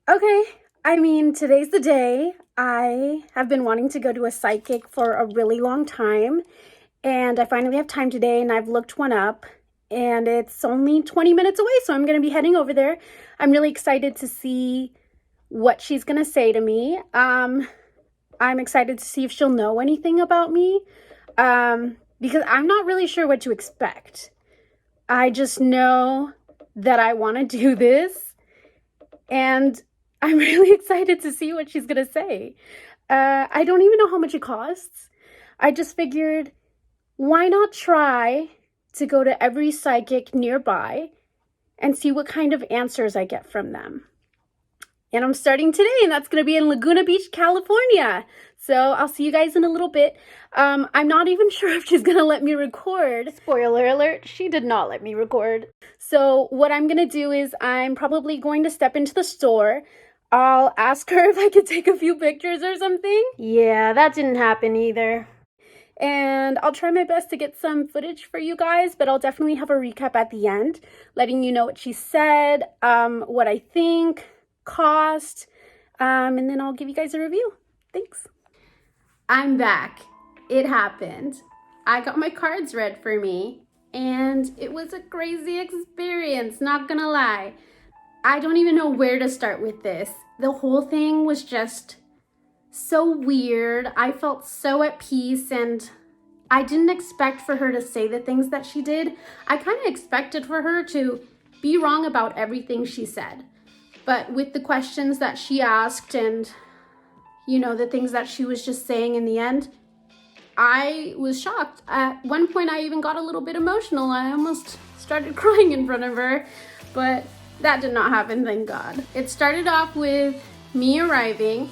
Okay, I mean, today's the day. I have been wanting to go to a psychic for a really long time, and I finally have time today, and I've looked one up, and it's only 20 minutes away, so I'm going to be heading over there. I'm really excited to see what she's going to say to me. I'm excited to see if she'll know anything about me, because I'm not really sure what to expect. I just know that I want to do this, and I'm really excited to see what she's going to say. I don't even know how much it costs. I just figured, why not try to go to every psychic nearby and see what kind of answers I get from them. And I'm starting today, and that's going to be in Laguna Beach, California. So I'll see you guys in a little bit. I'm not even sure if she's going to let me record. Spoiler alert, she did not let me record. So what I'm going to do is I'm probably going to step into the store. I'll ask her if I could take a few pictures or something. Yeah, that didn't happen either. And I'll try my best to get some footage for you guys, but I'll definitely have a recap at the end, letting you know what she said, what I think, cost, and then I'll give you guys a review. Thanks. I'm back. It happened. I got my cards read for me, and it was a crazy experience, not gonna lie. I don't even know where to start with this. The whole thing was just so weird. I felt so at peace, and I didn't expect for her to say the things that she did. I kind of expected for her to be wrong about everything she said. But with the questions that she asked and, the things that she was just saying in the end, I was shocked. At one point, I even got a little bit emotional. I almost started crying in front of her, but that did not happen, thank God. It started off with me arriving.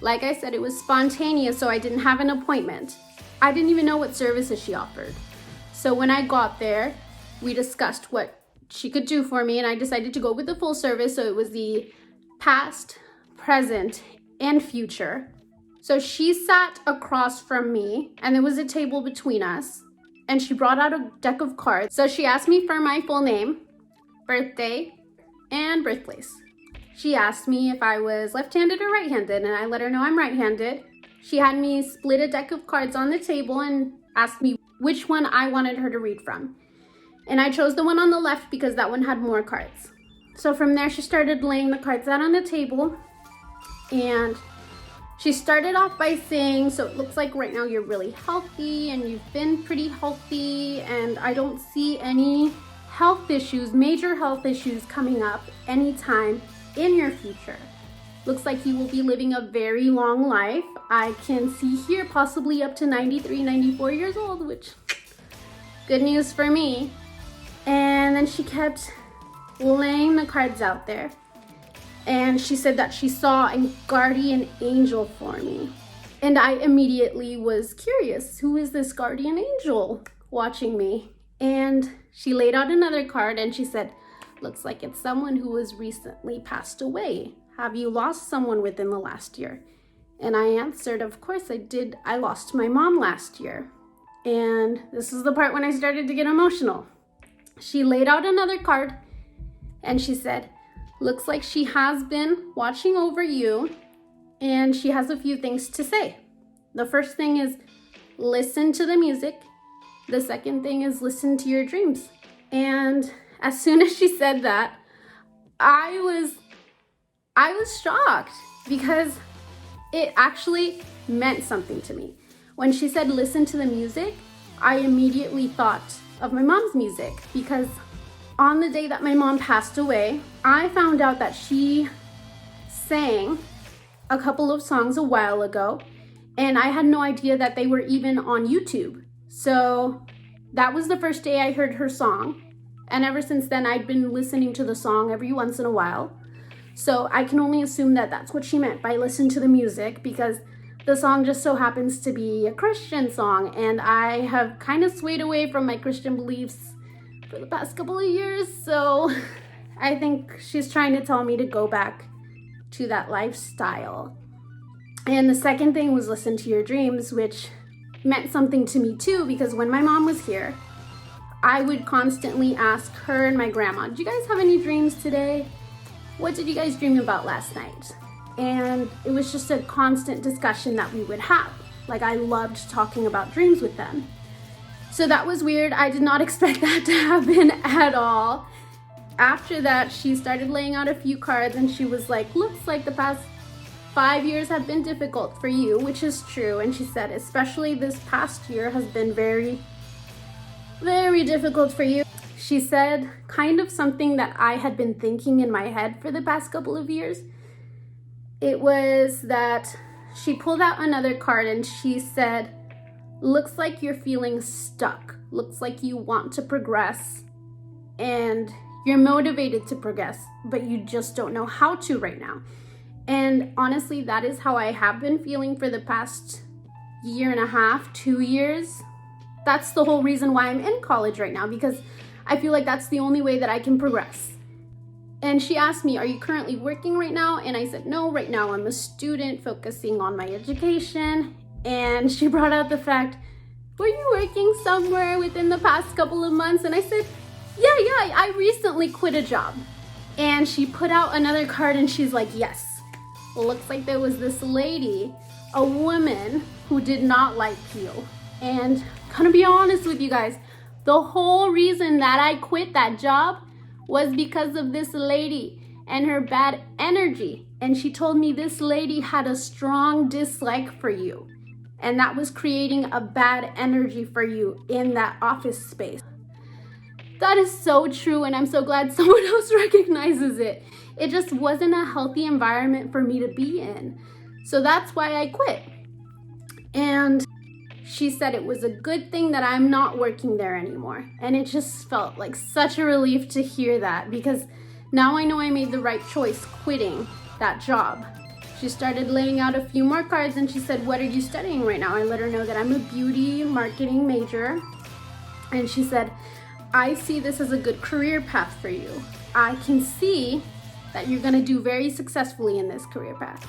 Like I said, it was spontaneous, so I didn't have an appointment. I didn't even know what services she offered. So when I got there, we discussed what she could do for me, and I decided to go with the full service, so it was the past, present, and future. So she sat across from me, and there was a table between us, and she brought out a deck of cards. So she asked me for my full name, birthday, and birthplace. She asked me if I was left-handed or right-handed, and I let her know I'm right-handed. She had me split a deck of cards on the table and asked me which one I wanted her to read from. And I chose the one on the left because that one had more cards. So from there, she started laying the cards out on the table, and she started off by saying, so it looks like right now you're really healthy and you've been pretty healthy, and I don't see any health issues, major health issues coming up anytime in your future. Looks like you will be living a very long life. I can see here possibly up to 93, 94 years old, which good news for me. And then she kept laying the cards out there. And she said that she saw a guardian angel for me. And I immediately was curious, who is this guardian angel watching me? And she laid out another card and she said, looks like it's someone who has recently passed away. Have you lost someone within the last year? And I answered, of course I did. I lost my mom last year. And this is the part when I started to get emotional. She laid out another card and she said, looks like she has been watching over you and she has a few things to say. The first thing is listen to the music. The second thing is listen to your dreams. And as soon as she said that, I was shocked because it actually meant something to me. When she said listen to the music, I immediately thought of my mom's music, because on the day that my mom passed away, I found out that she sang a couple of songs a while ago, and I had no idea that they were even on YouTube. So that was the first day I heard her song, and ever since then I'd been listening to the song every once in a while. So I can only assume that that's what she meant by listen to the music, because the song just so happens to be a Christian song, and I have kind of swayed away from my Christian beliefs for the past couple of years, so I think she's trying to tell me to go back to that lifestyle. And the second thing was listen to your dreams, which meant something to me too, because when my mom was here, I would constantly ask her and my grandma, do you guys have any dreams today? what did you guys dream about last night? And it was just a constant discussion that we would have. Like, I loved talking about dreams with them. So that was weird. I did not expect that to happen at all. After that, she started laying out a few cards and she was like, looks like the past 5 years have been difficult for you, which is true. And she said, especially this past year has been very, very difficult for you. She said kind of something that I had been thinking in my head for the past couple of years. It was that she pulled out another card and she said, looks like you're feeling stuck. Looks like you want to progress and you're motivated to progress, but you just don't know how to right now. And honestly, that is how I have been feeling for the past year and a half, 2 years. That's the whole reason why I'm in college right now, because I feel like that's the only way that I can progress. And she asked me, are you currently working right now? And I said, no, right now I'm a student focusing on my education. And she brought out the fact, were you working somewhere within the past couple of months? And I said, yeah, I recently quit a job. And she put out another card and she's like, yes. Well, looks like there was this lady, a woman who did not like you. And I'm gonna be honest with you guys, the whole reason that I quit that job was because of this lady and her bad energy. And she told me this lady had a strong dislike for you. And that was creating a bad energy for you in that office space. That is so true, and I'm so glad someone else recognizes it. It just wasn't a healthy environment for me to be in. So that's why I quit. And she said it was a good thing that I'm not working there anymore. And it just felt like such a relief to hear that, because now I know I made the right choice quitting that job. She started laying out a few more cards and she said, what are you studying right now? I let her know that I'm a beauty marketing major. And she said, I see this as a good career path for you. I can see that you're gonna do very successfully in this career path.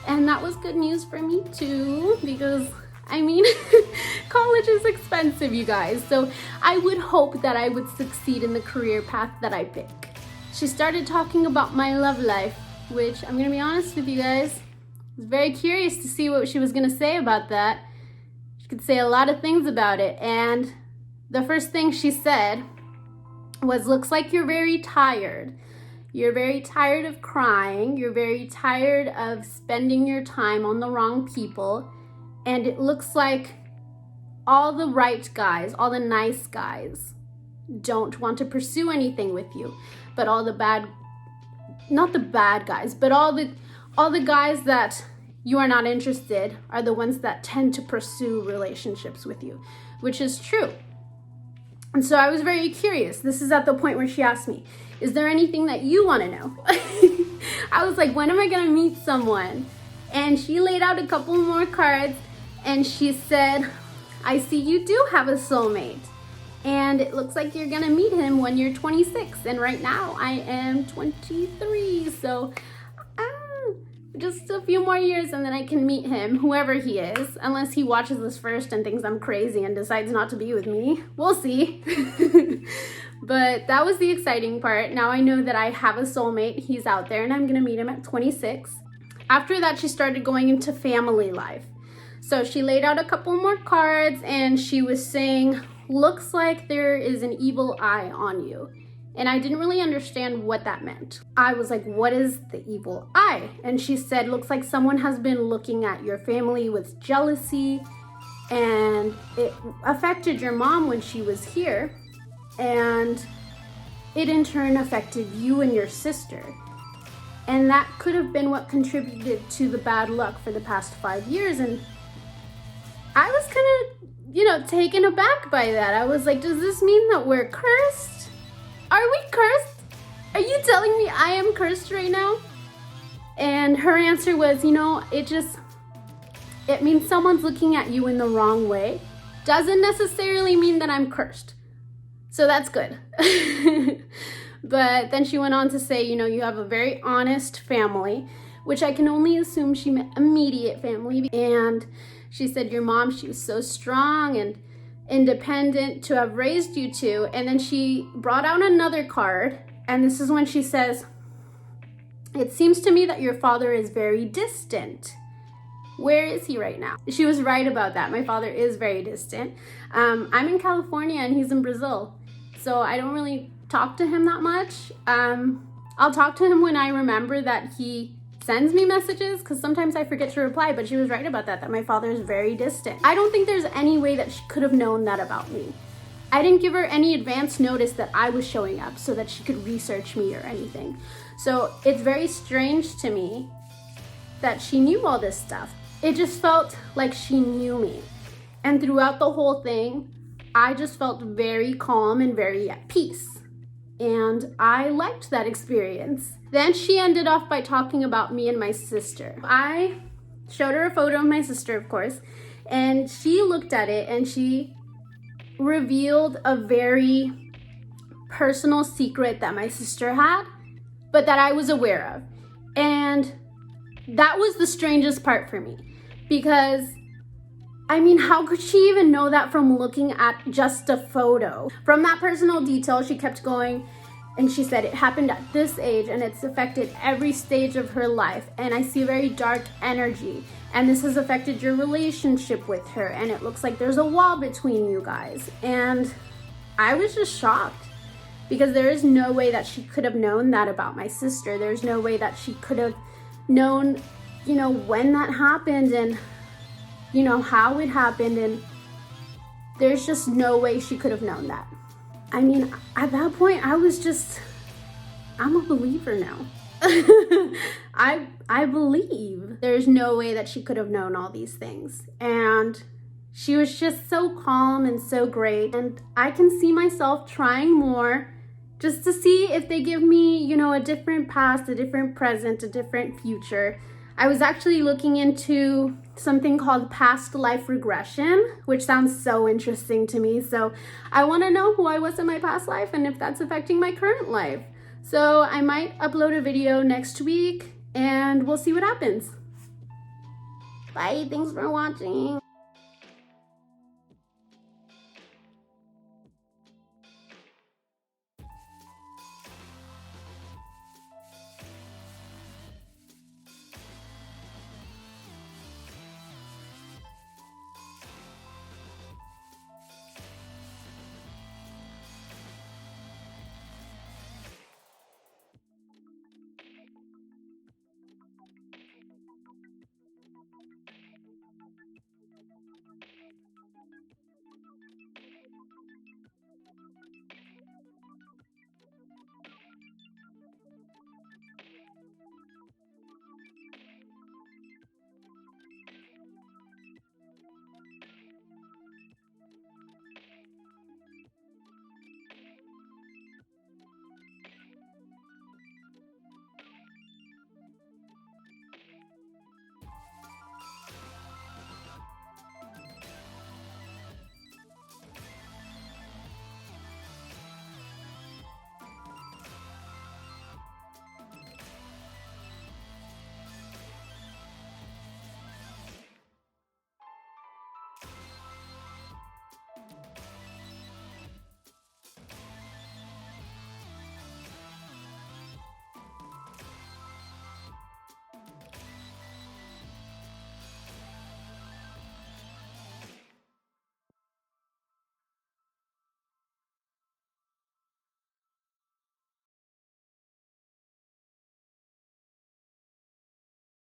And that was good news for me too, because I mean, college is expensive, you guys. So I would hope that I would succeed in the career path that I pick. She started talking about my love life, which I'm gonna be honest with you guys, I was very curious to see what she was gonna say about that. She could say a lot of things about it. And the first thing she said was, looks like you're very tired. You're very tired of crying. You're very tired of spending your time on the wrong people. And it looks like all the right guys, all the nice guys don't want to pursue anything with you. But all the bad, not the bad guys, but all the guys that you are not interested are the ones that tend to pursue relationships with you, which is true. And so I was very curious. This is at the point where she asked me, is there anything that you want to know? I was like, when am I going to meet someone? And she laid out a couple more cards and she said, I see you do have a soulmate. And it looks like you're going to meet him when you're 26. And right now I am 23. So just a few more years and then I can meet him, whoever he is, unless he watches this first and thinks I'm crazy and decides not to be with me. We'll see. But that was the exciting part. Now I know that I have a soulmate. He's out there and I'm gonna meet him at 26. After that, she started going into family life. So she laid out a couple more cards and she was saying, looks like there is an evil eye on you. And I didn't really understand what that meant. I was like, what is the evil eye? And she said, looks like someone has been looking at your family with jealousy, and it affected your mom when she was here, and it in turn affected you and your sister. And that could have been what contributed to the bad luck for the past 5 years. And I was kind of, taken aback by that. I was like, does this mean that we're cursed? Are we cursed? Are you telling me I am cursed right now? And her answer was, it means someone's looking at you in the wrong way. Doesn't necessarily mean that I'm cursed. So that's good. But then she went on to say, you have a very honest family, which I can only assume she meant immediate family. And she said, your mom, she was so strong and independent to have raised you two. And then she brought out another card, and this is when she says, It seems to me that your father is very distant. Where is he right now? She was right about that. My father is very distant. I'm in California and he's in Brazil. So I don't really talk to him that much. I'll talk to him when I remember that he sends me messages, because sometimes I forget to reply, but she was right about that my father is very distant. I don't think there's any way that she could have known that about me. I didn't give her any advance notice that I was showing up so that she could research me or anything. So it's very strange to me that she knew all this stuff. It just felt like she knew me. And throughout the whole thing, I just felt very calm and very at peace. And I liked that experience. Then she ended off by talking about me and my sister. I showed her a photo of my sister, of course, and she looked at it and she revealed a very personal secret that my sister had, but that I was aware of. And that was the strangest part for me, because I mean, how could she even know that from looking at just a photo? From that personal detail, she kept going, and she said it happened at this age and it's affected every stage of her life, and I see very dark energy, and this has affected your relationship with her, and it looks like there's a wall between you guys. And I was just shocked, because there is no way that she could have known that about my sister. There's no way that she could have known, when that happened and how it happened, and there's just no way she could have known that. I mean, at that point, I was just, I'm a believer now. I believe there's no way that she could have known all these things. And she was just so calm and so great. And I can see myself trying more just to see if they give me, a different past, a different present, a different future. I was actually looking into something called past life regression, which sounds so interesting to me. So I want to know who I was in my past life and if that's affecting my current life. So I might upload a video next week and we'll see what happens. Bye, thanks for watching.